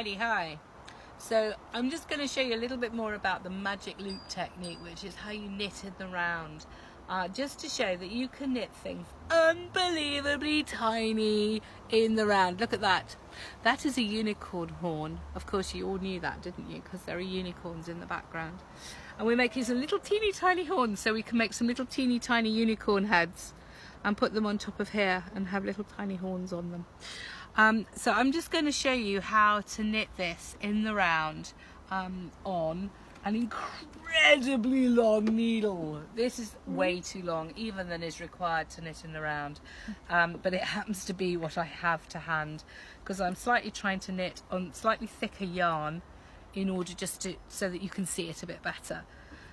Hi. So I'm just going to show you a little bit more about the magic loop technique, which is how you knit in the round. Just to show that you can knit things unbelievably tiny in the round. Look at that. That is a unicorn horn. Of course you all knew that, didn't you? Because there are unicorns in the background. And we're making some little teeny tiny horns so we can make some little teeny tiny unicorn heads and put them on top of here and have little tiny horns on them. So I'm just going to show you how to knit this in the round on an incredibly long needle. This is way too long, even than is required to knit in the round, but it happens to be what I have to hand because I'm slightly trying to knit on slightly thicker yarn in order just to so that you can see it a bit better.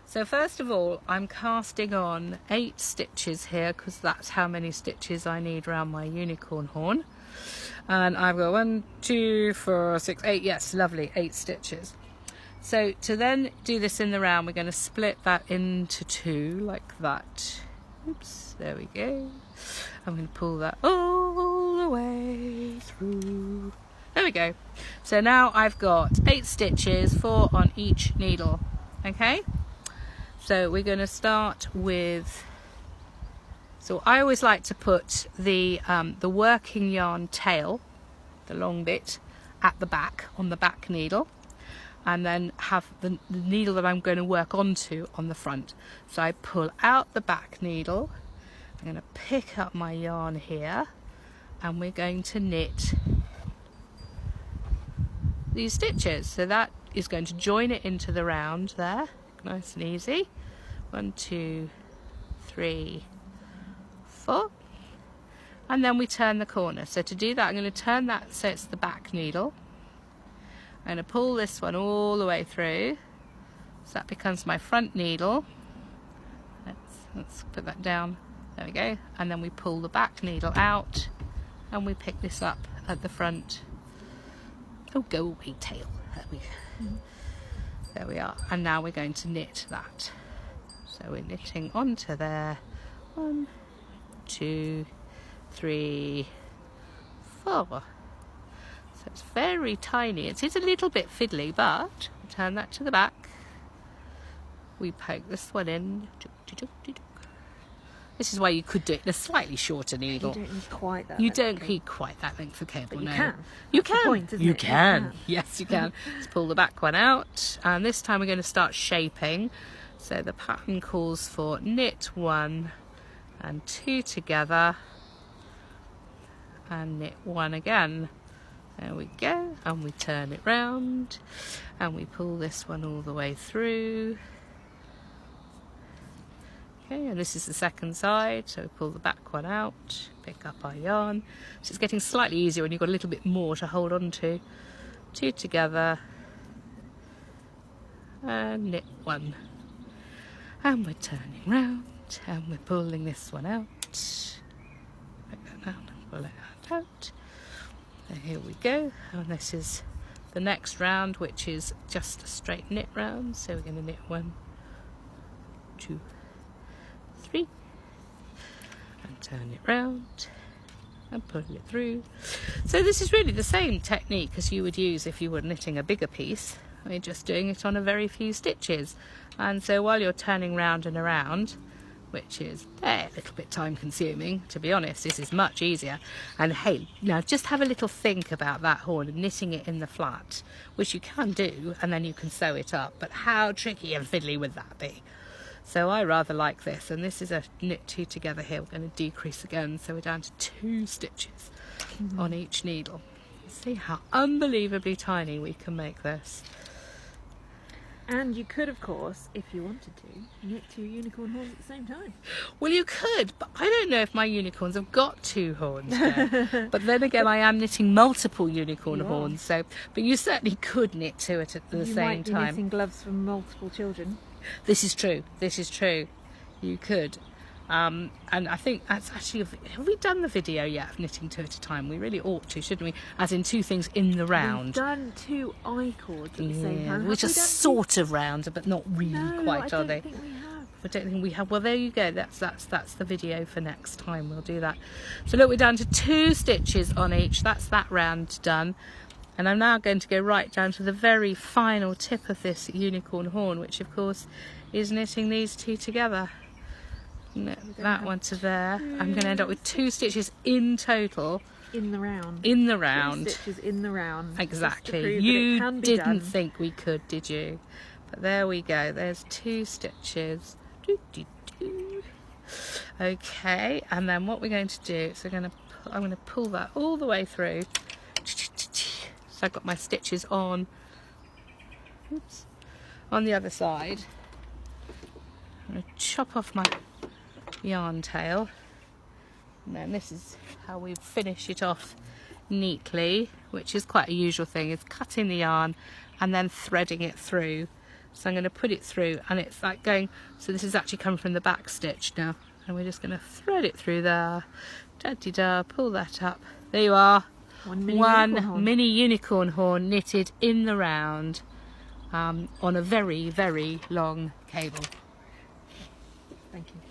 So first of all, I'm casting on 8 stitches here because that's how many stitches I need around my unicorn horn. And I've got 1, 2, 4, 6, 8, yes, lovely, 8 stitches. So to then do this in the round, we're going to split that into 2 like that. Oops, there we go. I'm going to pull that all the way through. There we go. So now I've got 8 stitches, 4 on each needle. Okay? So we're going to start with, so I always like to put the working yarn tail, the long bit, at the back, on the back needle, and then have the needle that I'm going to work onto on the front. So I pull out the back needle, I'm going to pick up my yarn here, and we're going to knit these stitches. So that is going to join it into the round there, nice and easy. 1, 2, 3, 4, and then we turn the corner. So to do that, I'm going to turn that so it's the back needle. I'm going to pull this one all the way through, so that becomes my front needle. Let's put that down. There we go. And then we pull the back needle out, and we pick this up at the front. Oh, go away, tail. There we are. And now we're going to knit that. So we're knitting onto there. 1, 2, 3, 4. So it's very tiny. It is a little bit fiddly, but we turn that to the back. We poke this one in. This is why you could do it in a slightly shorter needle. You don't need quite that. You don't need quite that length of cable. But you no. can. You That's can. the point, isn't you it? can. Yes, you can. Let's pull the back one out, and this time we're going to start shaping. So the pattern calls for knit 1 and 2 together, and knit 1 again. There we go, and we turn it round, and we pull this one all the way through. Okay, and this is the second side, so we pull the back one out, pick up our yarn. So it's getting slightly easier when you've got a little bit more to hold on to. 2 together, and knit 1. And we're turning round, and we're pulling this one out. Pick that down and pull it out. And here we go, and this is the next round, which is just a straight knit round. So we're going to knit 1, 2, 3, and turn it round and pull it through. So this is really the same technique as you would use if you were knitting a bigger piece. We're just doing it on a very few stitches, and so while you're turning round and around, which is a little bit time consuming, to be honest, this is much easier. And hey, now just have a little think about that horn and knitting it in the flat, which you can do, and then you can sew it up, but how tricky and fiddly would that be? So I rather like this, and this is a knit 2 together here. We're going to decrease again, so we're down to 2 stitches on each needle. See how unbelievably tiny we can make this. And you could, of course, if you wanted to, knit 2 unicorn horns at the same time. Well, you could, but I don't know if my unicorns have got 2 horns yet. But then again, I am knitting multiple unicorn horns, so but you certainly could knit 2 at the same You might be time. knitting gloves for multiple children. This is true. This is true. You could. And I think that's actually, have we done the video yet of knitting 2 at a time? We really ought to, shouldn't we? As in 2 things in the round. We've done 2 I-cords at the same time. Which are sort of round, but not really quite, are they? I don't think we have. I don't think we have. Well, there you go. That's the video for next time. We'll do that. So look, we're down to 2 stitches on each. That's that round done. And I'm now going to go right down to the very final tip of this unicorn horn, which of course is knitting these two together. Knit that one to there. I'm going to end up with 2 stitches in total. In the round. In the 2 round. stitches in the round. Exactly. You didn't think we could, did you? But there we go. There's 2 stitches. Okay, and then what we're going to do is I'm going to pull that all the way through. So I've got my stitches on. Oops. On the other side. I'm going to chop off my yarn tail. And then this is how we finish it off neatly, which is quite a usual thing, is cutting the yarn and then threading it through. So I'm going to put it through, and it's like going, so this is actually coming from the back stitch now, and we're just going to thread it through there. Da-de-da, pull that up. There you are. One mini unicorn horn knitted in the round on a very, very long cable. Thank you.